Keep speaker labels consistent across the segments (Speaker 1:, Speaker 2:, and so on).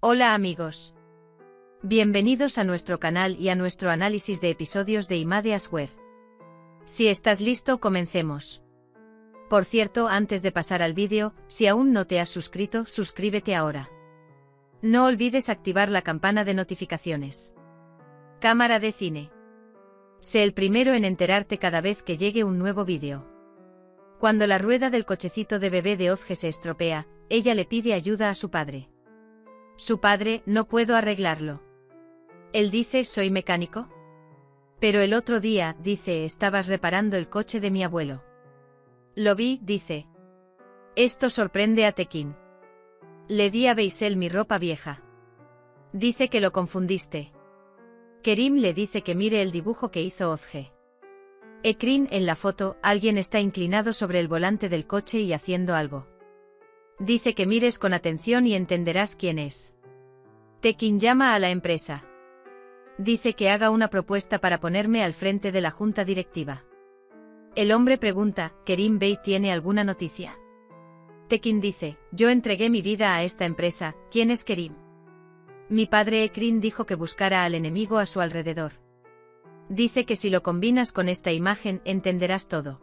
Speaker 1: Hola amigos. Bienvenidos a nuestro canal y a nuestro análisis de episodios de Imade Asware. Si estás listo, comencemos. Por cierto, antes de pasar al vídeo, si aún no te has suscrito, suscríbete ahora. No olvides activar la campana de notificaciones. Cámara de cine. Sé el primero en enterarte cada vez que llegue un nuevo vídeo. Cuando la rueda del cochecito de bebé de Ozge se estropea, ella le pide ayuda a su padre. Su padre: no puedo arreglarlo. Él dice: soy mecánico. Pero el otro día, dice, estabas reparando el coche de mi abuelo. Lo vi, dice. Esto sorprende a Tekin. Le di a Beisel mi ropa vieja. Dice que lo confundiste. Kerim le dice que mire el dibujo que hizo Ozge. Ekrin: en la foto, alguien está inclinado sobre el volante del coche y haciendo algo. Dice que mires con atención y entenderás quién es. Tekin llama a la empresa. Dice que haga una propuesta para ponerme al frente de la junta directiva. El hombre pregunta: ¿Kerim Bey tiene alguna noticia? Tekin dice: yo entregué mi vida a esta empresa, ¿quién es Kerim? Mi padre Ekrin dijo que buscara al enemigo a su alrededor. Dice que si lo combinas con esta imagen, entenderás todo.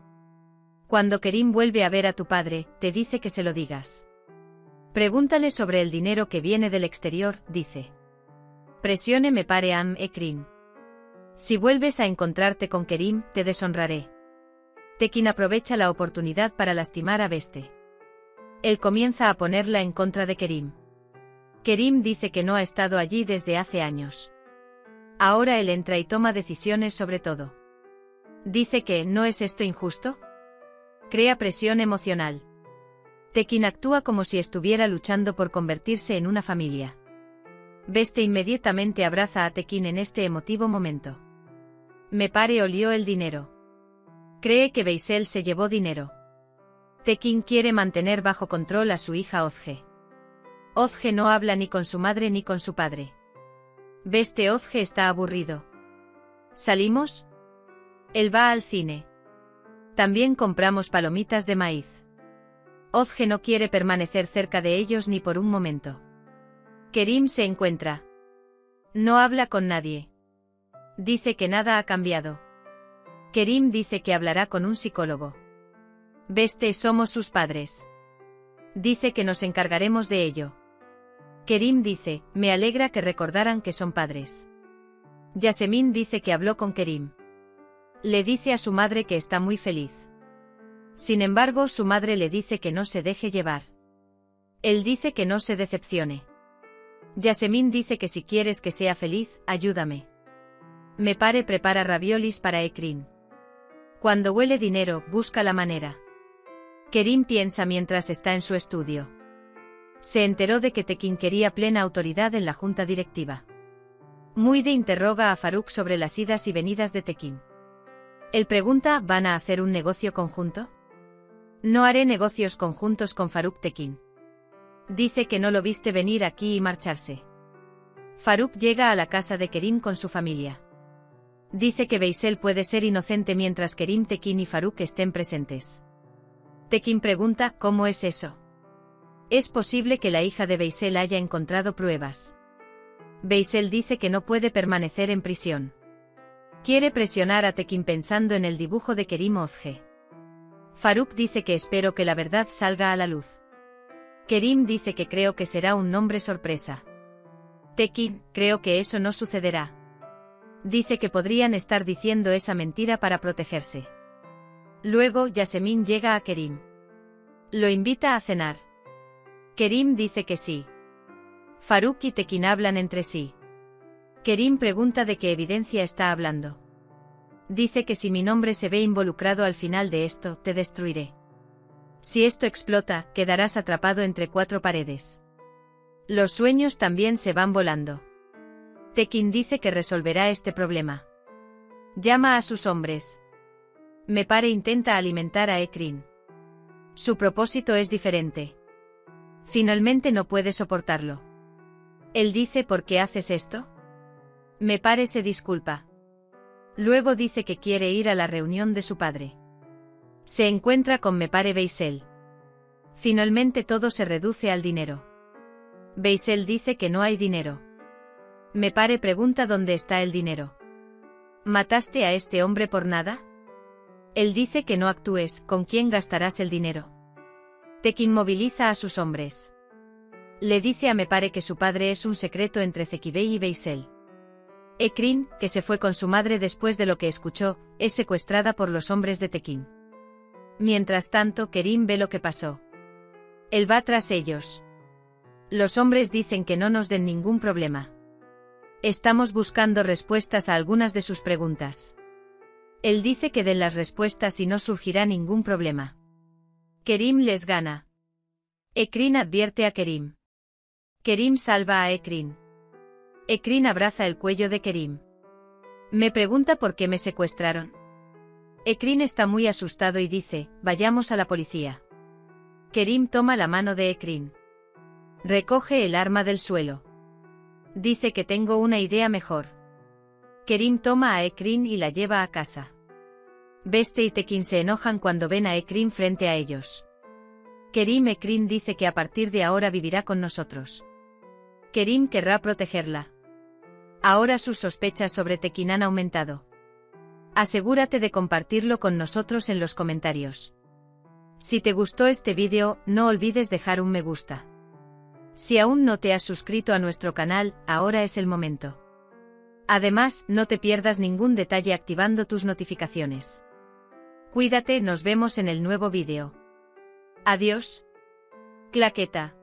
Speaker 1: Cuando Kerim vuelve a ver a tu padre, te dice que se lo digas. Pregúntale sobre el dinero que viene del exterior, dice. Presione me pare am Ekrin. Si vuelves a encontrarte con Kerim, te deshonraré. Tekin aprovecha la oportunidad para lastimar a Beste. Él comienza a ponerla en contra de Kerim. Kerim dice que no ha estado allí desde hace años. Ahora él entra y toma decisiones sobre todo. Dice que: ¿no es esto injusto? Crea presión emocional. Tekin actúa como si estuviera luchando por convertirse en una familia. Beste inmediatamente abraza a Tekin en este emotivo momento. Me pare olió el dinero. Cree que Beisel se llevó dinero. Tekin quiere mantener bajo control a su hija Ozge. Ozge no habla ni con su madre ni con su padre. Beste: Ozge está aburrido. ¿Salimos? Él va al cine. También compramos palomitas de maíz. Ozge no quiere permanecer cerca de ellos ni por un momento. Kerim se encuentra. No habla con nadie. Dice que nada ha cambiado. Kerim dice que hablará con un psicólogo. Beste: somos sus padres. Dice que nos encargaremos de ello. Kerim dice: me alegra que recordaran que son padres. Yasemin dice que habló con Kerim. Le dice a su madre que está muy feliz. Sin embargo, su madre le dice que no se deje llevar. Él dice que no se decepcione. Yasemin dice que si quieres que sea feliz, ayúdame. Me pare prepara raviolis para Ekrin. Cuando huele dinero, busca la manera. Kerim piensa mientras está en su estudio. Se enteró de que Tekin quería plena autoridad en la junta directiva. Muide interroga a Faruk sobre las idas y venidas de Tekin. Él pregunta: ¿van a hacer un negocio conjunto? No haré negocios conjuntos con Faruk. Tekin dice que no lo viste venir aquí y marcharse. Faruk llega a la casa de Kerim con su familia. Dice que Beisel puede ser inocente mientras Kerim, Tekin y Faruk estén presentes. Tekin pregunta: ¿cómo es eso? Es posible que la hija de Beisel haya encontrado pruebas. Beisel dice que no puede permanecer en prisión. Quiere presionar a Tekin pensando en el dibujo de Kerim Ozge. Faruk dice que espero que la verdad salga a la luz. Kerim dice que creo que será un nombre sorpresa. Tekin: creo que eso no sucederá. Dice que podrían estar diciendo esa mentira para protegerse. Luego Yasemin llega a Kerim. Lo invita a cenar. Kerim dice que sí. Faruk y Tekin hablan entre sí. Kerim pregunta de qué evidencia está hablando. Dice que si mi nombre se ve involucrado al final de esto, te destruiré. Si esto explota, quedarás atrapado entre 4 paredes. Los sueños también se van volando. Tekin dice que resolverá este problema. Llama a sus hombres. Me pare intenta alimentar a Ekrin. Su propósito es diferente. Finalmente no puede soportarlo. Él dice: ¿por qué haces esto? Me pare se disculpa. Luego dice que quiere ir a la reunión de su padre. Se encuentra con Me pare Beisel. Finalmente todo se reduce al dinero. Beisel dice que no hay dinero. Mepare pregunta dónde está el dinero. ¿Mataste a este hombre por nada? Él dice que no actúes, ¿con quién gastarás el dinero? Tekin moviliza a sus hombres. Le dice a Mepare que su padre es un secreto entre Zekibei y Beisel. Ekrin, que se fue con su madre después de lo que escuchó, es secuestrada por los hombres de Tekin. Mientras tanto, Kerim ve lo que pasó. Él va tras ellos. Los hombres dicen que no nos den ningún problema. Estamos buscando respuestas a algunas de sus preguntas. Él dice que den las respuestas y no surgirá ningún problema. Kerim les gana. Ekrin advierte a Kerim. Kerim salva a Ekrin. Ekrin abraza el cuello de Kerim. Me pregunta por qué me secuestraron. Ekrin está muy asustado y dice, vayamos a la policía. Kerim toma la mano de Ekrin. Recoge el arma del suelo. Dice que tengo una idea mejor. Kerim toma a Ekrin y la lleva a casa. Beste y Tekin se enojan cuando ven a Ekrin frente a ellos. Ekrin dice que a partir de ahora vivirá con nosotros. Kerim querrá protegerla. Ahora sus sospechas sobre Tekin han aumentado. Asegúrate de compartirlo con nosotros en los comentarios. Si te gustó este vídeo, no olvides dejar un me gusta. Si aún no te has suscrito a nuestro canal, ahora es el momento. Además, no te pierdas ningún detalle activando tus notificaciones. Cuídate, nos vemos en el nuevo vídeo. Adiós. Claqueta.